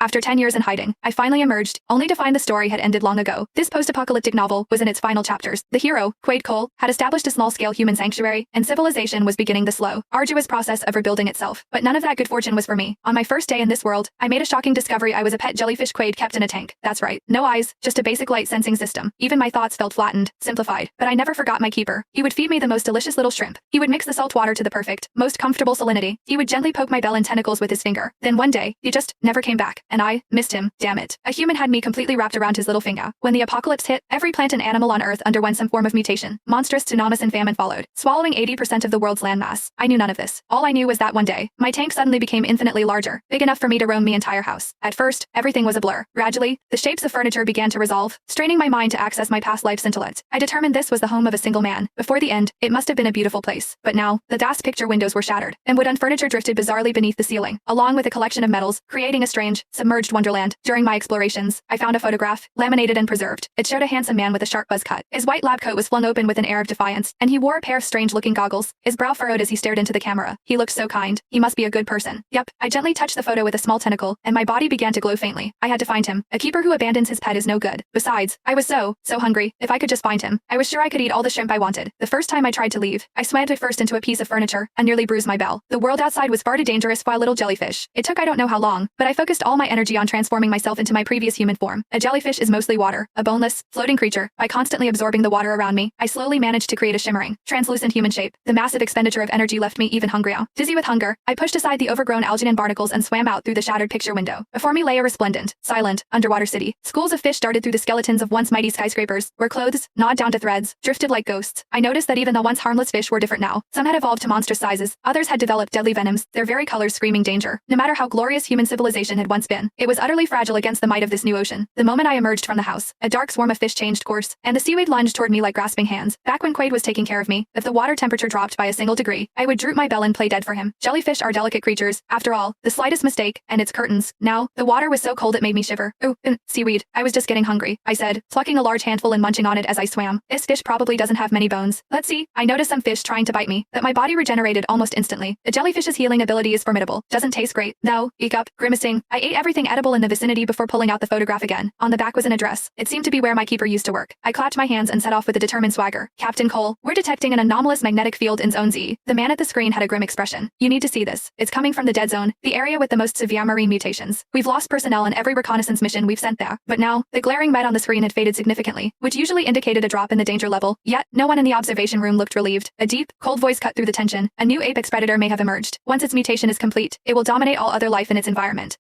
After 10 years in hiding, I finally emerged, only to find the story had ended long ago. This post-apocalyptic novel was in its final chapters. The hero, Quaid Cole, had established a small-scale human sanctuary, and civilization was beginning the slow, arduous process of rebuilding itself. But none of that good fortune was for me. On my first day in this world, I made a shocking discovery. I was a pet jellyfish Quaid kept in a tank. That's right. No eyes, just a basic light-sensing system. Even my thoughts felt flattened, simplified. But I never forgot my keeper. He would feed me the most delicious little shrimp. He would mix the salt water to the perfect, most comfortable salinity. He would gently poke my belly and tentacles with his finger. Then one day, he just never came back, and I missed him. Damn it. A human had me completely wrapped around his little finger. When the apocalypse hit, every plant and animal on Earth underwent some form of mutation. Monstrous tsunamis and famine followed, swallowing 80% of the world's landmass. I knew none of this. All I knew was that one day, my tank suddenly became infinitely larger, big enough for me to roam the entire house. At first, everything was a blur. Gradually, the shapes of furniture began to resolve, straining my mind to access my past life's intellect. I determined this was the home of a single man. Before the end, it must have been a beautiful place. But now, the vast picture windows were shattered, and wooden furniture drifted bizarrely beneath the ceiling, along with a collection of metals, creating a strange, submerged wonderland. During my explorations, I found a photograph, laminated and preserved. It showed a handsome man with a sharp buzz cut. His white lab coat was flung open with an air of defiance, and he wore a pair of strange-looking goggles, his brow furrowed as he stared into the camera. He looked so kind. He must be a good person. Yep. I gently touched the photo with a small tentacle, and my body began to glow faintly. I had to find him. A keeper who abandons his pet is no good. Besides, I was so hungry. If I could just find him, I was sure I could eat all the shrimp I wanted. The first time I tried to leave, I swam first into a piece of furniture and nearly bruised my bell. The world outside was far too dangerous for a little jellyfish. It took I don't know how long, but I focused all my energy on transforming myself into my previous human form. A jellyfish is mostly water, a boneless, floating creature. By constantly absorbing the water around me, I slowly managed to create a shimmering, translucent human shape. The massive expenditure of energy left me even hungrier. Dizzy with hunger, I pushed aside the overgrown algae and barnacles and swam out through the shattered picture window. Before me lay a resplendent, silent, underwater city. Schools of fish darted through the skeletons of once mighty skyscrapers, where clothes, gnawed down to threads, drifted like ghosts. I noticed that even the once harmless fish were different now. Some had evolved to monstrous sizes, others had developed deadly venoms, their very colors screaming danger. No matter how glorious human civilization had once been, it was utterly fragile against the might of this new ocean. The moment I emerged from the house, a dark swarm of fish changed course, and the seaweed lunged toward me like grasping hands. Back when Quaid was taking care of me, if the water temperature dropped by a single degree, I would droop my bell and play dead for him. Jellyfish are delicate creatures, after all, the slightest mistake, and it's curtains. Now, the water was so cold it made me shiver. Ooh, seaweed. I was just getting hungry, I said, plucking a large handful and munching on it as I swam. This fish probably doesn't have many bones. Let's see. I noticed some fish trying to bite me, but my body regenerated almost instantly. The jellyfish's healing ability is formidable. Doesn't taste great, though. Eek up, grimacing. I ate everything edible in the vicinity before pulling out the photograph again. On the back was an address. It seemed to be where my keeper used to work. I clapped my hands and set off with a determined swagger. Captain Cole, we're detecting an anomalous magnetic field in Zone Z. The man at the screen had a grim expression. You need to see this. It's coming from the dead zone, the area with the most severe marine mutations. We've lost personnel on every reconnaissance mission we've sent there. But now, the glaring red on the screen had faded significantly, which usually indicated a drop in the danger level. Yet, no one in the observation room looked relieved. A deep, cold voice cut through the tension. A new apex predator may have emerged. Once its mutation is complete, it will dominate all other life in its environment.